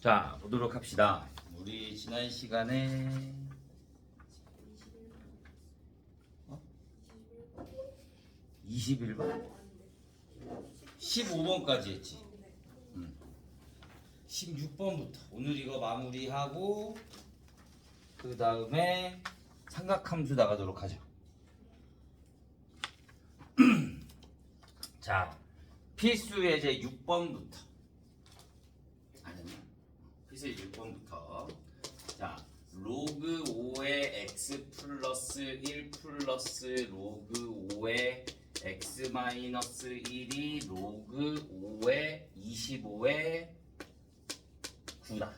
자, 보도록 합시다. 우리 지난 시간에 21번? 15번까지 했지. 16번부터 오늘 이거 마무리하고 그 다음에 삼각함수 나가도록 하죠. 자, 필수 예제 6번부터 필수 예제 6번부터 자, 로그 5의 x 플러스 1 플러스 로그 5의 x 마이너스 1이 로그 5의 25의 9다.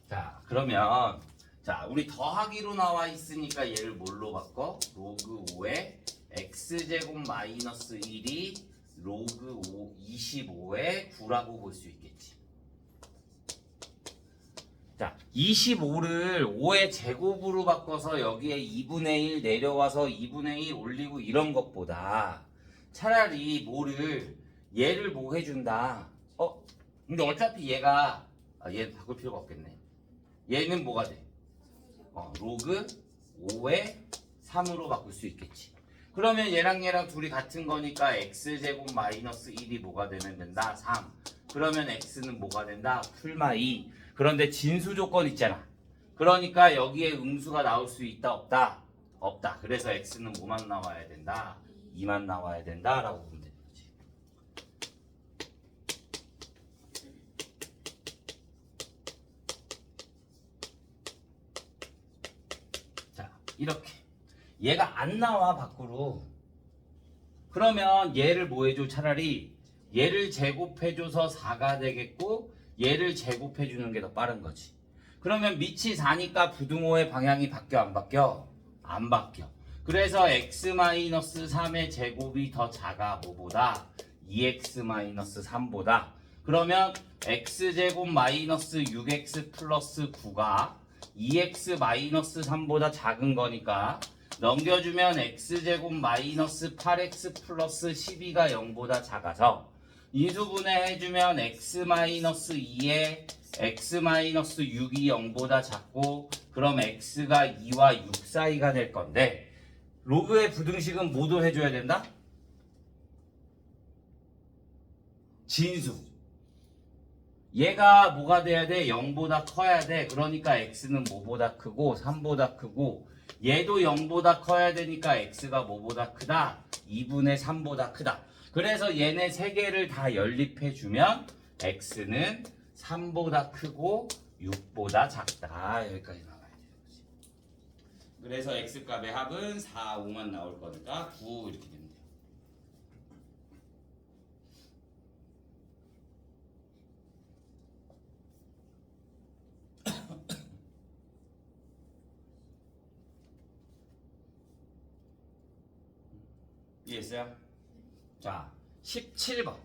자, 그러면 자, 우리 더하기로 나와 있으니까 얘를 뭘로 바꿔? 로그 5의 x제곱 마이너스 1이 로그 5, 25의 9라고 볼 수 있겠지. 자, 25를 5의 제곱으로 바꿔서 여기에 2분의 1 내려와서 2분의 1 올리고 이런 것보다 차라리 얘를 뭐 해준다. 근데 어차피 얘가 얘 바꿀 필요가 없겠네. 얘는 뭐가 돼? 로그 5의 3으로 바꿀 수 있겠지. 그러면 얘랑 둘이 같은 거니까 x제곱 마이너스 1이 뭐가 되면 된다? 3. 그러면 x는 뭐가 된다? 풀마 2. 그런데 진수 조건 있잖아. 그러니까 여기에 음수가 나올 수 있다? 없다? 없다. 그래서 x는 뭐만 나와야 된다? 2만 나와야 된다 라고 보면 되는 거지. 자, 이렇게 얘가 안 나와 밖으로. 그러면 얘를 뭐 해줘? 차라리 얘를 제곱해줘서 4가 되겠고 얘를 제곱해주는 게 더 빠른 거지. 그러면 밑이 4니까 부등호의 방향이 바뀌어 안 바뀌어? 안 바뀌어. 그래서 x-3의 제곱이 더 작아 뭐보다? 2x-3보다. 그러면 x제곱 마이너스 6x 플러스 9가 2x-3보다 작은 거니까 넘겨주면 x제곱 마이너스 8x 플러스 12가 0보다 작아서 인수분해 해주면 x-2에 x-6이 0보다 작고 그럼 x가 2와 6 사이가 될 건데 로그의 부등식은 뭐도 해줘야 된다? 진수. 얘가 뭐가 돼야 돼? 0보다 커야 돼. 그러니까 x는 뭐보다 크고 3보다 크고 얘도 0보다 커야 되니까 x가 뭐보다 크다? 2분의 3보다 크다. 그래서 얘네 세 개를 다 연립해주면 x는 3보다 크고 6보다 작다. 여기까지 나와야 되는 거지. 그래서 x값의 합은 4, 5만 나올 거니까 9 이렇게 되면 돼요. 이해했어요? 자, 17번.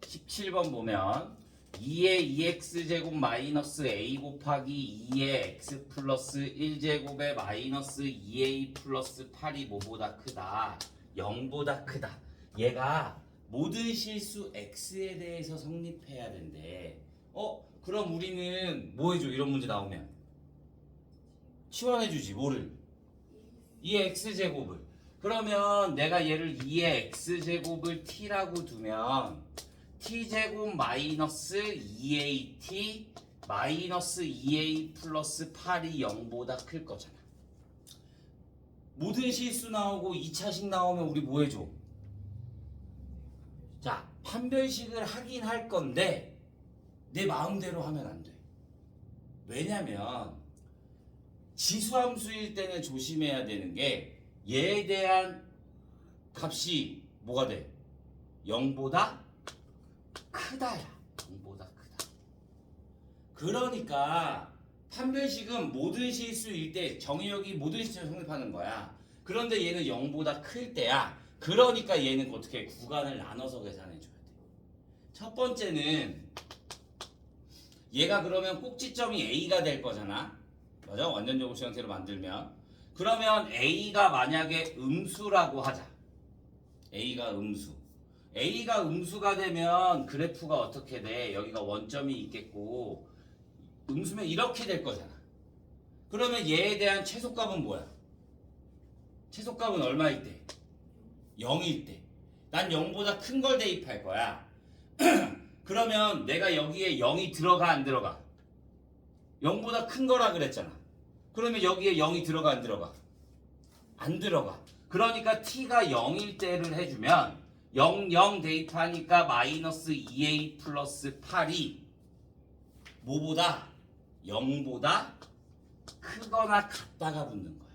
17번 보면 2의 2x제곱 마이너스 a 곱하기 2의 x 플러스 1제곱의 마이너스 2a 플러스 8이 뭐보다 크다? 0보다 크다. 얘가 모든 실수 x에 대해서 성립해야 된대. 그럼 우리는 뭐 해줘? 이런 문제 나오면 치환해주지. 뭐를? 2의 x제곱을. 그러면 내가 얘를 2의 x제곱을 t라고 두면 t제곱 마이너스 2at 마이너스 2a 플러스 8이 0보다 클 거잖아. 모든 실수 나오고 2차식 나오면 우리 뭐 해줘? 자, 판별식을 하긴 할 건데 내 마음대로 하면 안 돼. 왜냐면 지수함수일 때는 조심해야 되는 게 얘에 대한 값이 뭐가 돼? 0보다 크다야. 0보다 크다. 그러니까 판별식은 모든 실수일 때 정의역이 모든 실수를 성립하는 거야. 그런데 얘는 0보다 클 때야. 그러니까 얘는 어떻게 구간을 나눠서 계산해 줘야 돼. 첫 번째는 얘가 그러면 꼭지점이 A가 될 거잖아. 맞아? 완전적으로 형태로 만들면 그러면 A가 만약에 음수라고 하자. A가 음수. A가 음수가 되면 그래프가 어떻게 돼? 여기가 원점이 있겠고 음수면 이렇게 될 거잖아. 그러면 얘에 대한 최소값은 뭐야? 최소값은 얼마일 때? 0일 때. 난 0보다 큰 걸 대입할 거야. 그러면 내가 여기에 0이 들어가 안 들어가? 0보다 큰 거라 그랬잖아. 그러면 여기에 0이 들어가 안 들어가? 안 들어가. 그러니까 t가 0일 때를 해주면 0, 0 대입하니까 마이너스 2a 플러스 8이 뭐보다? 0보다 크거나 같다가 붙는 거야.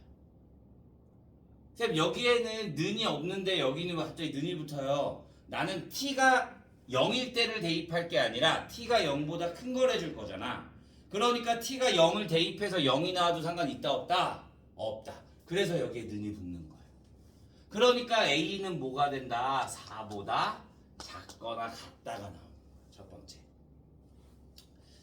쌤 여기에는 는이 없는데 여기는 갑자기 는이 붙어요. 나는 t가 0일 때를 대입할 게 아니라 t가 0보다 큰 걸 해줄 거잖아. 그러니까 t가 0을 대입해서 0이 나와도 상관 있다 없다? 없다. 그래서 여기에 는이 붙는 거야. 그러니까 a는 뭐가 된다? 4보다 작거나 같다가 나오는 거야. 첫 번째.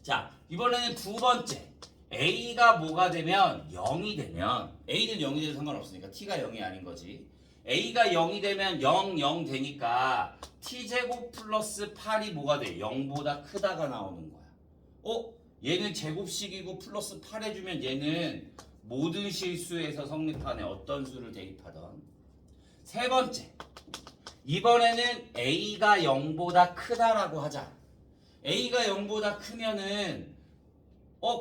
자, 이번에는 두 번째. a가 뭐가 되면 0이 되면 a는 0이 돼도 상관없으니까 t가 0이 아닌 거지. a가 0이 되면 0, 0 되니까 t제곱 플러스 8이 뭐가 돼? 0보다 크다가 나오는 거야. 얘는 제곱식이고 플러스 8 해주면 얘는 모든 실수에서 성립하네. 어떤 수를 대입하던. 세 번째. 이번에는 a가 0보다 크다라고 하자. a가 0보다 크면은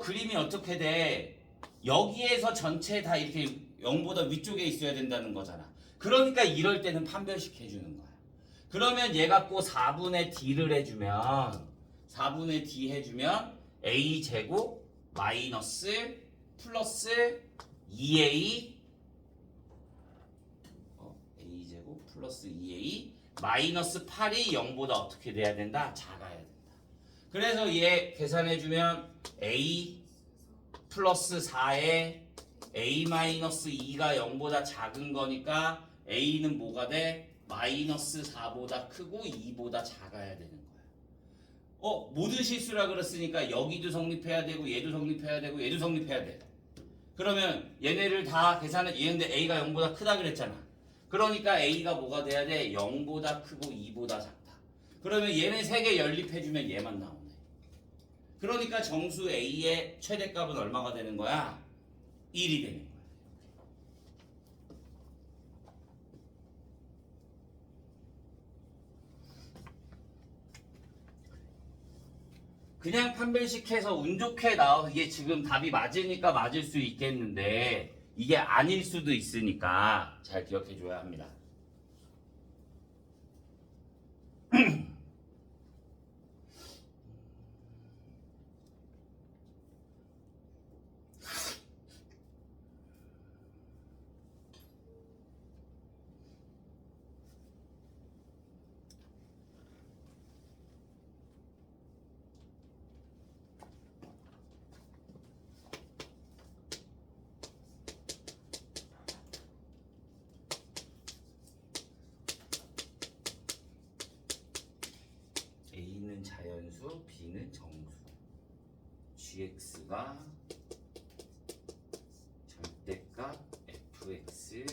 그림이 어떻게 돼? 여기에서 전체 다 이렇게 0보다 위쪽에 있어야 된다는 거잖아. 그러니까 이럴 때는 판별식 해주는 거야. 그러면 얘 갖고 4분의 d를 해주면 4분의 d 해주면 a 제곱 마이너스 플러스 2a a 제곱 플러스 2a 마이너스 8이 0보다 어떻게 돼야 된다? 작아야 된다. 그래서 얘 계산해주면 a 플러스 4에 a 마이너스 2가 0보다 작은 거니까 a는 뭐가 돼? 마이너스 4보다 크고 2보다 작아야 되는 거야. 모든 실수라 그랬으니까 여기도 성립해야 되고 얘도 성립해야 되고 얘도 성립해야 돼. 그러면 얘네를 다 계산해. 얘는데 a가 0보다 크다 그랬잖아. 그러니까 a가 뭐가 돼야 돼? 0보다 크고 2보다 작다. 그러면 얘네 세 개 연립해주면 얘만 나오네. 그러니까 정수 a의 최대값은 얼마가 되는 거야? 1이 되는 거야. 그냥 판별식해서 운 좋게 나와서 이게 지금 답이 맞으니까 맞을 수 있겠는데 이게 아닐 수도 있으니까 잘 기억해 줘야 합니다. A는 자연수, B는 정수. GX가 절대값 fx,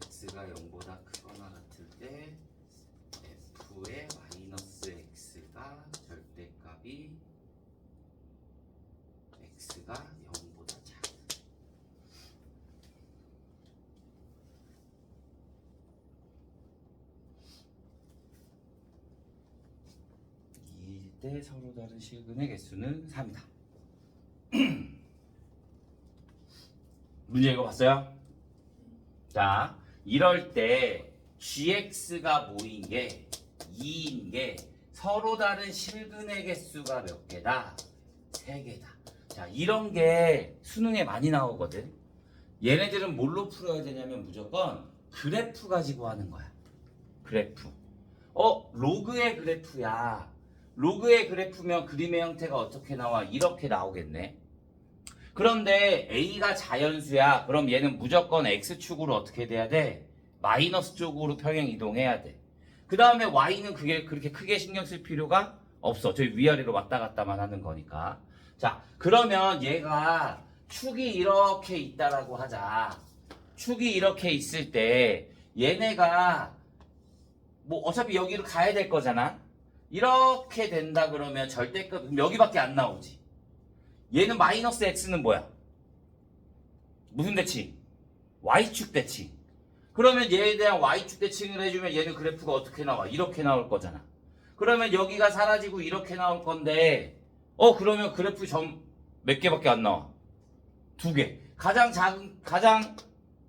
x가 0보다 크거나 같을 때 f의 마이너스 x가 절대값이 x가 0보다 작다. 이때 서로 다른 실근의 개수는 3이다. 문제 읽어봤어요? 자, 이럴 때 gx가 뭐인 게 2인 게 서로 다른 실근의 개수가 몇 개다? 3개다. 자, 이런 게 수능에 많이 나오거든. 얘네들은 뭘로 풀어야 되냐면 무조건 그래프 가지고 하는 거야. 그래프. 로그의 그래프야. 로그의 그래프면 그림의 형태가 어떻게 나와? 이렇게 나오겠네. 그런데 A가 자연수야. 그럼 얘는 무조건 X축으로 어떻게 돼야 돼? 마이너스 쪽으로 평행 이동해야 돼. 그 다음에 Y는 그게 그렇게 크게 신경 쓸 필요가 없어. 저희 위아래로 왔다 갔다만 하는 거니까. 자, 그러면 얘가 축이 이렇게 있다라고 하자. 축이 이렇게 있을 때 얘네가 뭐 어차피 여기로 가야 될 거잖아. 이렇게 된다 그러면 절대값 여기밖에 안 나오지. 얘는 마이너스 x는 뭐야? 무슨 대칭? y축 대칭. 그러면 얘에 대한 y축 대칭을 해주면 얘는 그래프가 어떻게 나와? 이렇게 나올 거잖아. 그러면 여기가 사라지고 이렇게 나올 건데 그러면 그래프 점 몇 개밖에 안 나와? 2개. 가장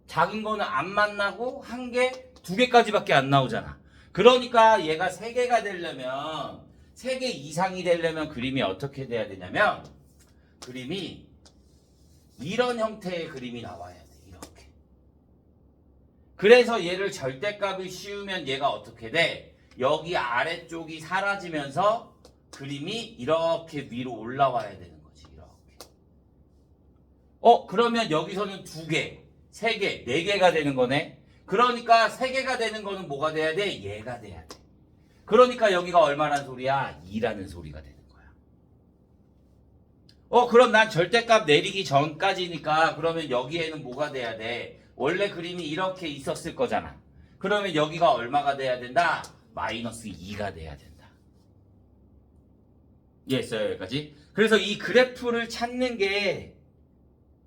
작은 거는 안 만나고 1개, 2개까지밖에 안 나오잖아. 그러니까 얘가 3개가 되려면 3개 이상이 되려면 그림이 어떻게 돼야 되냐면 그림이 이런 형태의 그림이 나와야 돼. 이렇게. 그래서 얘를 절대값을 씌우면 얘가 어떻게 돼? 여기 아래쪽이 사라지면서 그림이 이렇게 위로 올라와야 되는 거지. 이렇게. 그러면 여기서는 2개, 3개, 4개가 되는 거네. 그러니까 3개가 되는 거는 뭐가 돼야 돼? 얘가 돼야 돼. 그러니까 여기가 얼마란 소리야? 2라는 소리가 되는 거야. 그럼 난 절대값 내리기 전까지니까 그러면 여기에는 뭐가 돼야 돼? 원래 그림이 이렇게 있었을 거잖아. 그러면 여기가 얼마가 돼야 된다? 마이너스 2가 돼야 된다. 이해했어요? 여기까지? 그래서 이 그래프를 찾는 게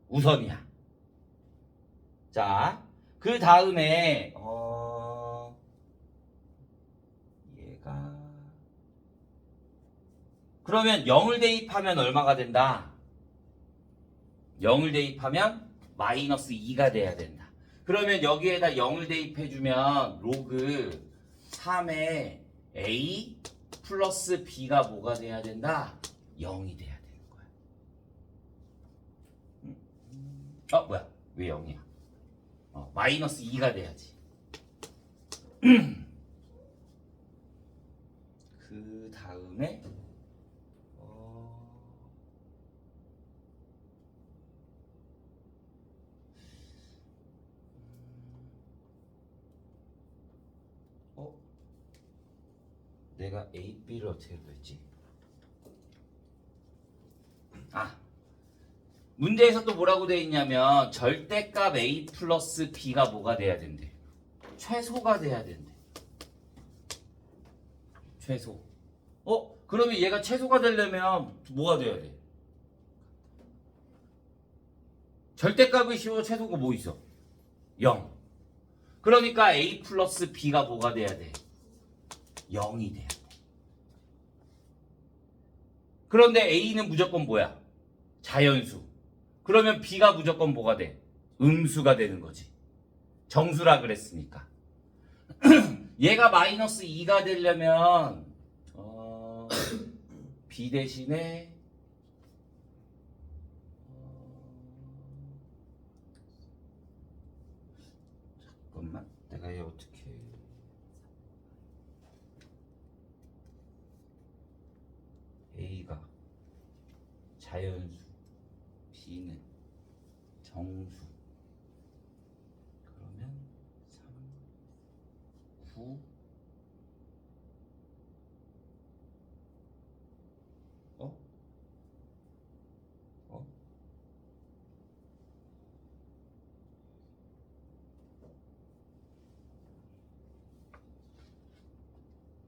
우선이야. 자, 그 다음에 얘가 그러면 0을 대입하면 얼마가 된다? 0을 대입하면 마이너스 2가 돼야 된다. 그러면 여기에다 0을 대입해주면 로그 3의 a 플러스 b가 뭐가 돼야 된다? 0이 돼야 되는 거야. 뭐야? 왜 0이야? 마이너스 2가 돼야지. 그 다음에 내가 A, B를 어떻게 구했지? 문제에서 또 뭐라고 돼 있냐면 절대값 A 플러스 B가 뭐가 돼야 된대? 최소가 돼야 된대. 최소. 그러면 얘가 최소가 되려면 뭐가 돼야 돼? 절대값을 씌워 최소가 뭐 있어? 0. 그러니까 A 플러스 B가 뭐가 돼야 돼? 0이 돼야 돼. 그런데 A는 무조건 뭐야? 자연수. 그러면 B가 무조건 뭐가 돼? 음수가 되는 거지. 정수라 그랬으니까. 얘가 마이너스 2가 되려면 B 대신에 잠깐만 내가 얘 어떻게 A가 자연수 B는 정수 그러면 3, 9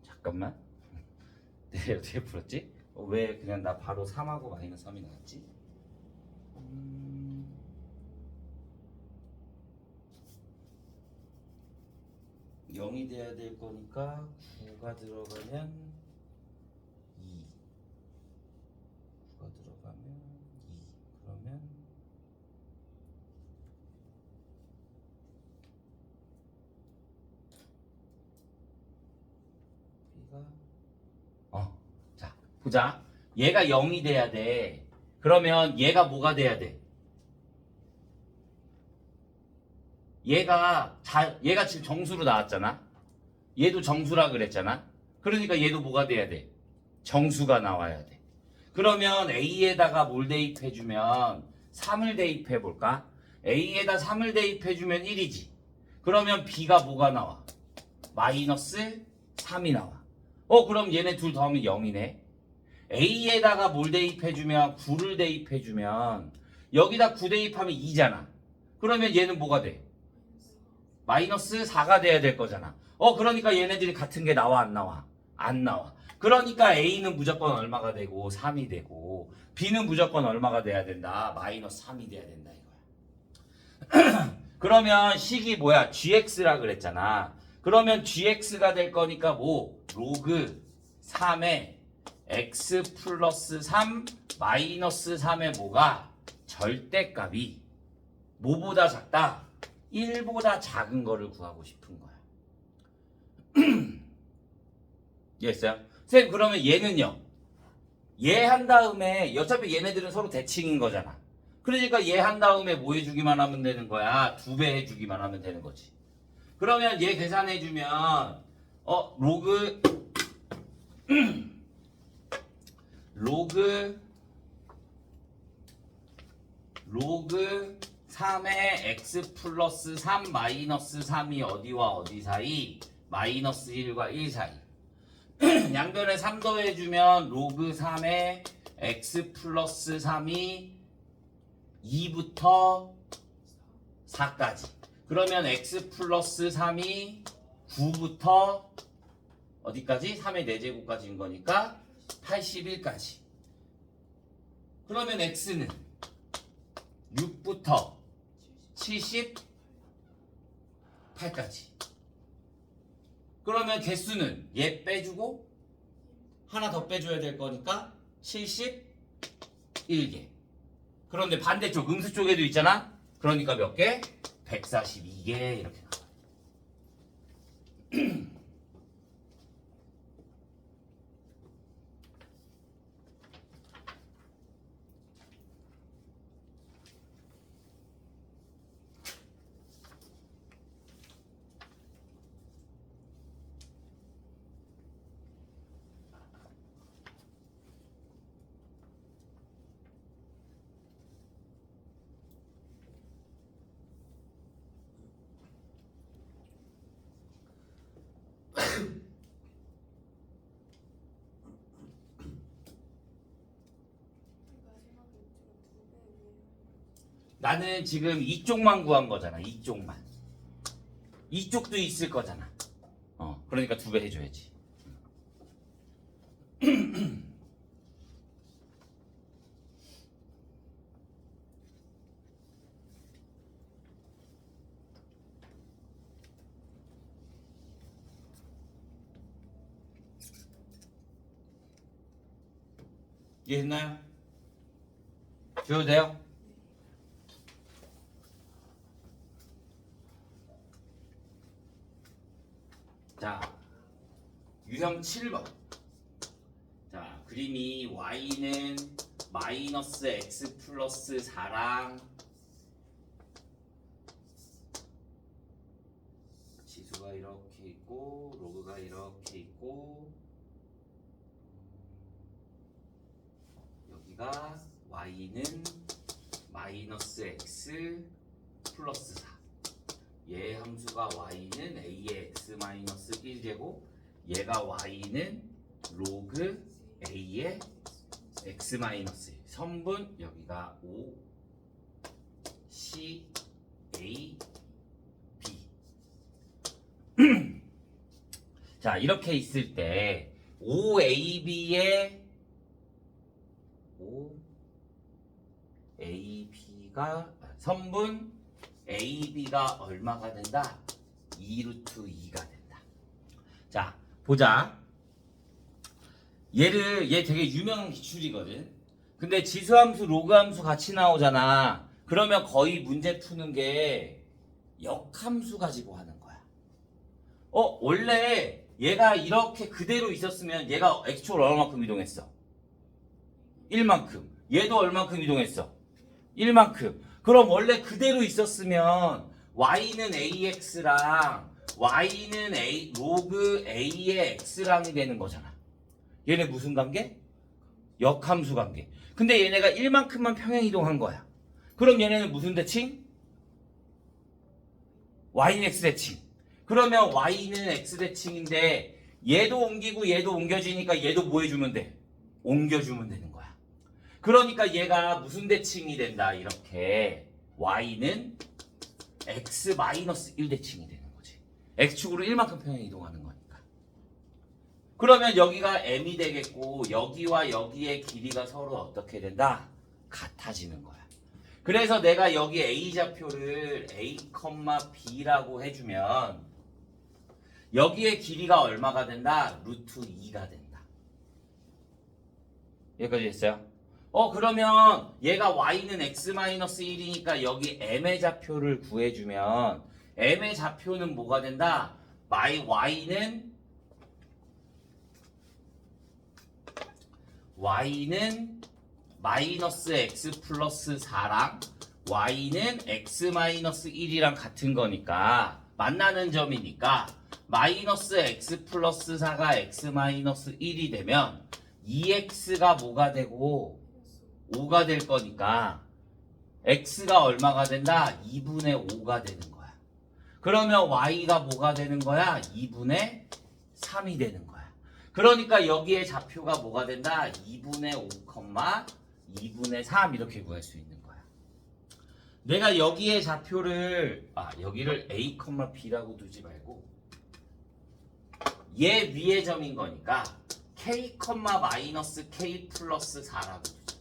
잠깐만 내가 어떻게 풀었지? 왜 그냥 나 바로 3하고 마이너스 3이 나왔지? 0이 돼야 될 거니까 9가 들어가면 2 9가 들어가면 2 그러면 B가 자 보자. 얘가 0이 돼야 돼. 그러면 얘가 뭐가 돼야 돼? 얘가 지금 정수로 나왔잖아. 얘도 정수라 그랬잖아. 그러니까 얘도 뭐가 돼야 돼? 정수가 나와야 돼. 그러면 A에다가 뭘 대입해주면 3을 대입해볼까? A에다 3을 대입해주면 1이지. 그러면 B가 뭐가 나와? 마이너스 3이 나와. 그럼 얘네 둘 더하면 0이네. A에다가 뭘 대입해주면 9를 대입해주면 여기다 9 대입하면 2잖아. 그러면 얘는 뭐가 돼? 마이너스 4가 돼야 될 거잖아. 그러니까 얘네들이 같은 게 나와 안 나와? 안 나와. 그러니까 A는 무조건 얼마가 되고 3이 되고 B는 무조건 얼마가 돼야 된다? 마이너스 3이 돼야 된다 이거야. 그러면 식이 뭐야? gx라 그랬잖아. 그러면 gx가 될 거니까 뭐? 로그 3의 x 플러스 3 마이너스 3의 뭐가? 절대값이 뭐보다 작다? 1보다 작은 거를 구하고 싶은 거야. 이해했어요? 선생님 그러면 얘는요? 얘 한 다음에 어차피 얘네들은 서로 대칭인 거잖아. 그러니까 얘 한 다음에 뭐 해주기만 하면 되는 거야? 2배 해주기만 하면 되는 거지. 그러면 얘 계산해주면 로그 로그 3의 x 플러스 3 마이너스 3이 어디와 어디 사이? 마이너스 1과 1 사이. 양변에 3 더해주면 로그 3의 x 플러스 3이 2부터 4까지. 그러면 x 플러스 3이 9부터 어디까지? 3의 4제곱까지인 거니까 81까지. 그러면 x는 6부터 78까지. 그러면 개수는 얘 빼주고 하나 더 빼줘야 될 거니까 71개. 그런데 반대쪽 음수 쪽에도 있잖아. 그러니까 몇 개? 142개 이렇게 나와. 나는 지금 이쪽만 구한 거잖아. 이쪽만. 이쪽도 있을 거잖아. 그러니까 2배 해줘야지. 이해했나요? 줘도 돼요? 자, 유형 7번. 자, 그림이 y는 마이너스 x 플러스 4랑 지수가 이렇게 있고 로그가 이렇게 있고 여기가 y는 마이너스 x 플러스 4. 얘 함수가 y는 a의 x 마이너스 1제곱, 얘가 y는 로그 a의 x 마이너스 1. 선분 여기가 5 c a b. 자, 이렇게 있을 때 5ab의 5ab가 선분 AB가 얼마가 된다? 2루트 2가 된다. 자, 보자. 얘 되게 유명한 기출이거든. 근데 지수함수, 로그함수 같이 나오잖아. 그러면 거의 문제 푸는 게 역함수 가지고 하는 거야. 원래 얘가 이렇게 그대로 있었으면 얘가 x축을 얼마만큼 이동했어? 1만큼. 얘도 얼마만큼 이동했어? 1만큼. 그럼 원래 그대로 있었으면 y는 ax랑 y는 로그 a의 x랑이 되는 거잖아. 얘네 무슨 관계? 역함수 관계. 근데 얘네가 1만큼만 평행 이동한 거야. 그럼 얘네는 무슨 대칭? y는 x 대칭. 그러면 y는 x 대칭인데 얘도 옮기고 얘도 옮겨지니까 얘도 뭐 해주면 돼? 옮겨주면 되는 거야. 그러니까 얘가 무슨 대칭이 된다 이렇게 y는 x-1 대칭이 되는 거지. x축으로 1만큼 평행 이동하는 거니까. 그러면 여기가 m이 되겠고 여기와 여기의 길이가 서로 어떻게 된다? 같아지는 거야. 그래서 내가 여기 a 좌표를 a, b라고 해주면 여기의 길이가 얼마가 된다? 루트 2가 된다. 여기까지 됐어요? 그러면 얘가 y는 x-1이니까 여기 m의 좌표를 구해주면 m의 좌표는 뭐가 된다? y는 마이너스 x 플러스 4랑 y는 x-1이랑 같은 거니까 만나는 점이니까 마이너스 x 플러스 4가 x-1이 되면 2x가 뭐가 되고 5가 될 거니까 x가 얼마가 된다? 2분의 5가 되는 거야. 그러면 y가 뭐가 되는 거야? 2분의 3이 되는 거야. 그러니까 여기에 좌표가 뭐가 된다? 2분의 5, 2분의 3 이렇게 구할 수 있는 거야. 내가 여기에 좌표를 여기를 a, b라고 두지 말고 얘 위의 점인 거니까 k, 마이너스 k 플러스 4라고 두자.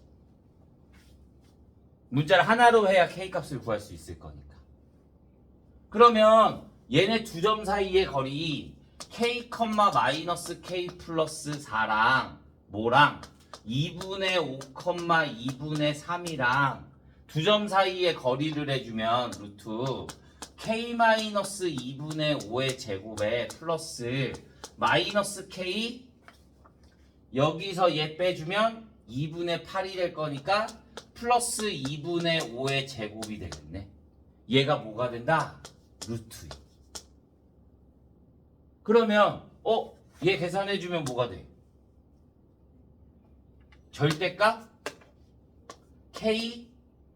문자를 하나로 해야 k 값을 구할 수 있을 거니까. 그러면 얘네 두 점 사이의 거리 k, 마이너스 k 플러스 4랑 뭐랑 2분의 5, 2분의 3이랑 두 점 사이의 거리를 해주면 루트 k 마이너스 2분의 5의 제곱에 플러스 마이너스 k 여기서 얘 빼주면 2분의 8이 될 거니까 플러스 2분의 5의 제곱이 되겠네. 얘가 뭐가 된다? 루트 2. 그러면 얘 계산해주면 뭐가 돼? 절대값 k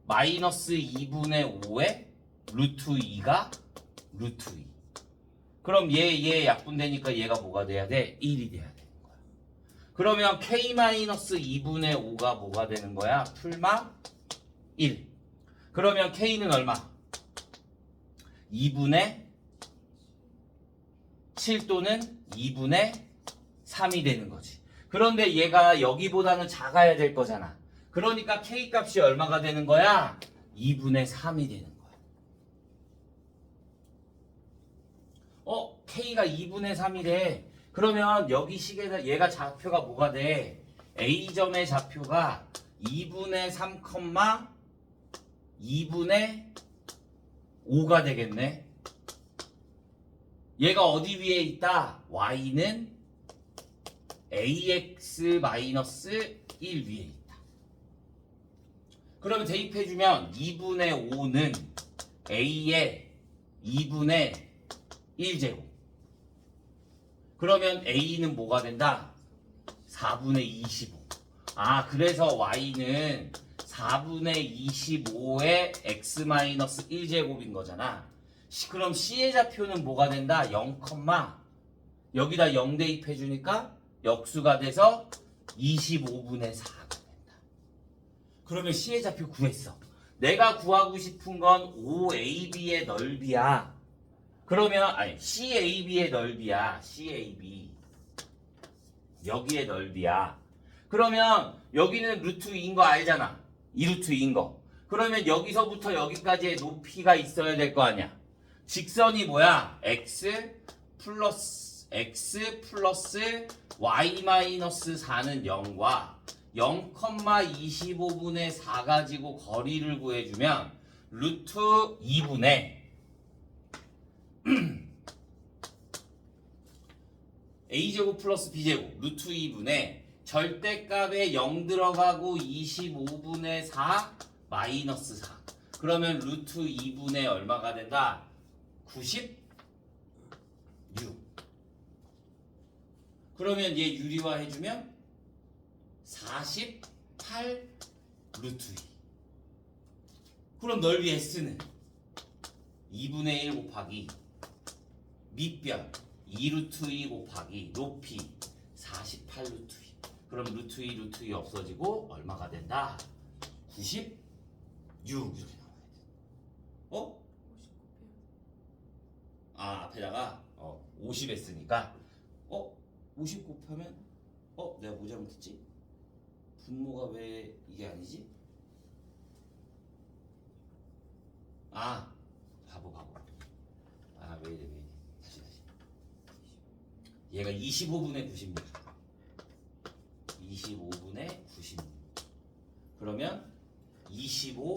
마이너스 2분의 5의 루트 2가 루트 2. 그럼 얘 약분되니까 얘가 뭐가 돼야 돼? 1이 돼야 되는 거야. 그러면 k 마이너스 2분의 5가 뭐가 되는 거야? 풀마 1. 그러면 k는 얼마? 2분의 7 또는 2분의 3이 되는 거지. 그런데 얘가 여기보다는 작아야 될 거잖아. 그러니까 k 값이 얼마가 되는 거야? 2분의 3이 되는 거야. k가 2분의 3이래. 그러면 여기 식에다 얘가 좌표가 뭐가 돼? a점의 좌표가 2분의 3, 2분의 5가 되겠네. 얘가 어디 위에 있다? y는 ax-1 위에 있다. 그러면 대입해주면 2분의 5는 a의 2분의 1제곱. 그러면 a는 뭐가 된다? 4분의 25. 그래서 y는 4분의 25의 x-1제곱인 거잖아. 그럼 c의 좌표는 뭐가 된다? 0, 여기다 0 대입해주니까 역수가 돼서 25분의 4가 된다. 그러면 c의 좌표 구했어. 내가 구하고 싶은 건 OAB의 넓이야. 그러면 CAB의 넓이야. CAB 여기의 넓이야. 그러면 여기는 루트 2인 거 알잖아. 2루트 2인 거. 그러면 여기서부터 여기까지의 높이가 있어야 될 거 아니야. 직선이 뭐야? x 플러스 y 마이너스 4는 0과 0,25분의 4 가지고 거리를 구해주면 루트 2분의 a제곱 플러스 b제곱 루트 2분의 절대값에 0 들어가고 25분의 4 마이너스 4. 그러면 루트 2분의 얼마가 된다? 96. 그러면 얘 유리화 해주면 48 루트 2. 그럼 넓이 S는 2분의 1 곱하기 밑변 2루트 2 곱하기 높이 48 루트 2. 그럼 루트 2 루트 2 없어지고 얼마가 된다? 96 이렇게 나와야 돼. 어? 앞에다가 50 했으니까 50 곱하면 내가 뭐 잘못했지? 분모가 왜 이게 아니지? 바보 왜 이래 다시 얘가 25분의 96 25분의 96 그러면 25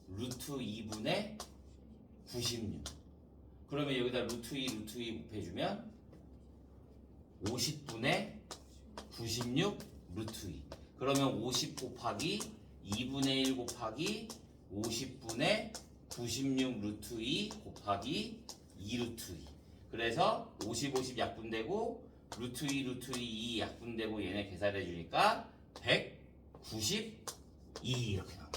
루트 2분의 96 그러면 여기다 루트 2 곱해주면 50분의 96 루트 2 그러면 50 곱하기 2분의 1 곱하기 50분의 96 루트 2 곱하기 2 루트 2 그래서 50 약분되고 루트 2 약분되고 얘네 계산해 주니까 192 이렇게 나옵니다.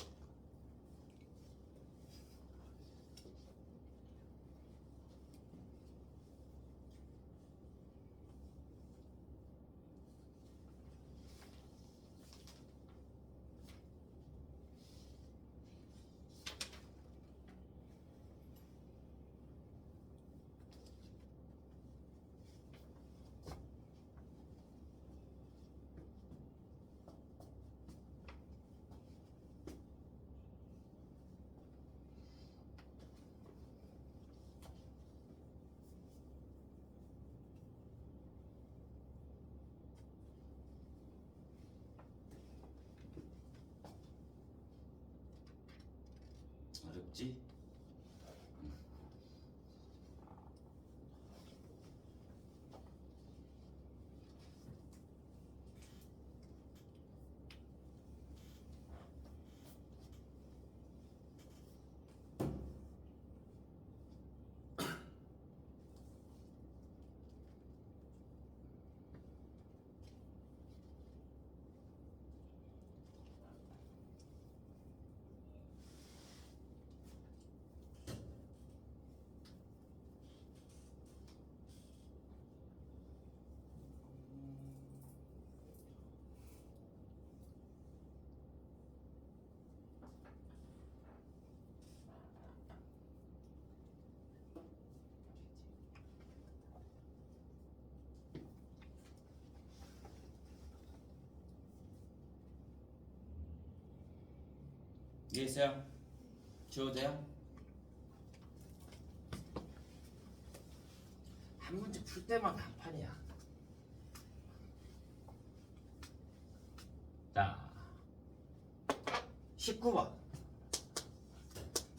어렵지? 이해했어요? 지워도 돼요? 한 문제 풀 때마다 한 판이야. 자, 19번.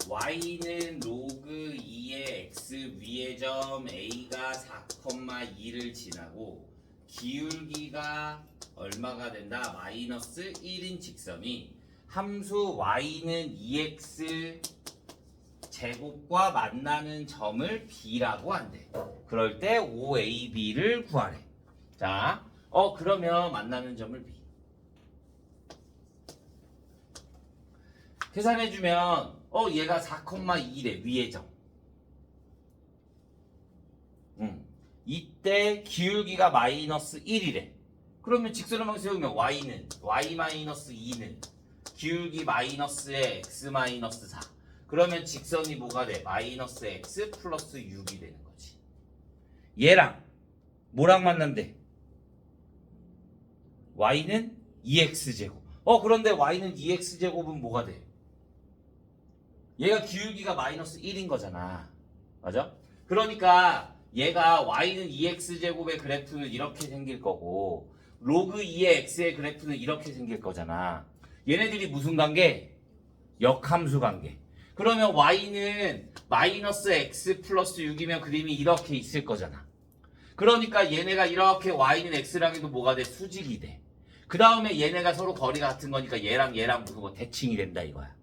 y는 로그 2의 x 위의 점 a가 4,2를 지나고 기울기가 얼마가 된다? 마이너스 1인 직선이 함수 y는 2x 제곱과 만나는 점을 b라고 한대. 그럴 때 5ab를 구하래. 자, 그러면 만나는 점을 b. 계산해주면 얘가 4,2래 위의 점. 이때 기울기가 마이너스 1이래. 그러면 직선을 세우면 y는 y-2는 기울기 마이너스에 x-4. 그러면 직선이 뭐가 돼? 마이너스 x 플러스 6이 되는 거지. 얘랑 뭐랑 만난대? y는 2x제곱. 그런데 y는 2x제곱은 뭐가 돼? 얘가 기울기가 마이너스 1인 거잖아. 맞아? 그러니까 얘가 y는 2x제곱의 그래프는 이렇게 생길 거고 로그 2의 x의 그래프는 이렇게 생길 거잖아. 얘네들이 무슨 관계? 역함수 관계. 그러면 y는 마이너스 x 플러스 6이면 그림이 이렇게 있을 거잖아. 그러니까 얘네가 이렇게 y는 x랑 해도 뭐가 돼? 수직이 돼. 그 다음에 얘네가 서로 거리가 같은 거니까 얘랑 무슨 거 대칭이 된다 이거야.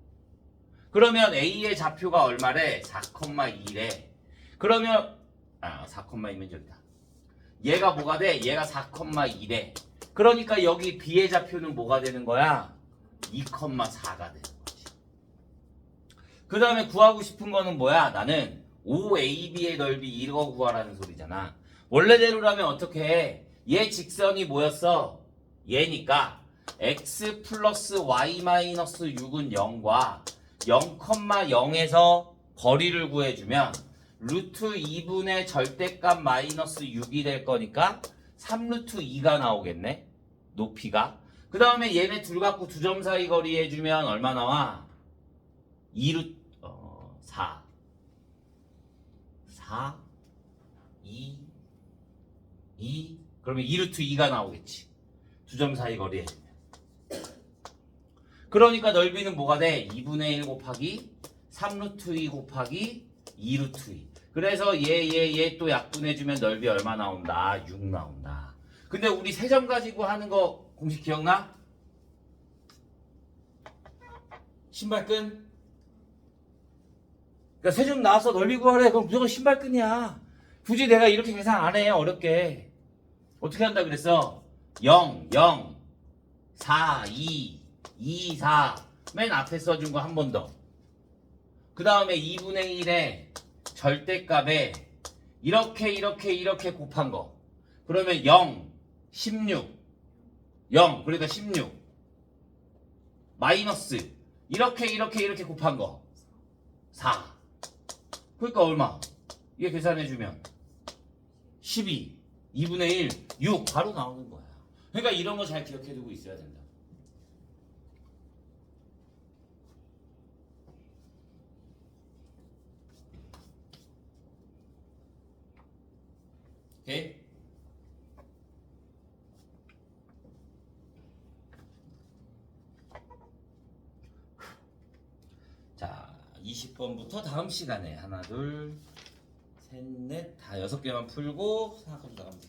그러면 a의 좌표가 얼마래? 4,2래. 그러면 4,2면 저기다. 얘가 뭐가 돼? 얘가 4,2래. 그러니까 여기 b의 좌표는 뭐가 되는 거야? 2,4가 되는 거지. 그 다음에 구하고 싶은 거는 뭐야? 나는 5ab의 넓이 이거 구하라는 소리잖아. 원래대로라면 어떻게 해? 얘 직선이 뭐였어? 얘니까 x 플러스 y 마이너스 6은 0과 0,0에서 거리를 구해주면 루트 2분의 절대값 마이너스 6이 될 거니까 3루트 2가 나오겠네. 높이가. 그 다음에 얘네 둘 갖고 두 점 사이 거리 해주면 얼마 나와? 2루트 4 2 그러면 2루트 2가 나오겠지. 두 점 사이 거리 해주면. 그러니까 넓이는 뭐가 돼? 2분의 1 곱하기 3루트 2 곱하기 2루트 2. 그래서 얘 또 약분해주면 넓이 얼마 나온다? 6 나온다. 근데 우리 세 점 가지고 하는 거 공식 기억나? 신발끈? 그러니까 세 점 나와서 넓이 구하래. 그럼 무조건 신발끈이야. 굳이 내가 이렇게 계산 안 해. 어렵게. 어떻게 한다 그랬어? 0, 0, 4, 2, 2, 4. 맨 앞에 써준 거 한 번 더. 그 다음에 2분의 1에 절대값에 이렇게 곱한 거. 그러면 0, 16. 0, 그러니까 16. 마이너스. 이렇게 곱한 거. 4. 그러니까 얼마? 이게 계산해주면 12. 2분의 1, 6. 바로 나오는 거야. 그러니까 이런 거 잘 기억해두고 있어야 된다. 오케이? 자, 20번부터 다음 시간에 하나, 둘, 셋, 넷, 다 6개만 풀고 생각하고 나가면 돼.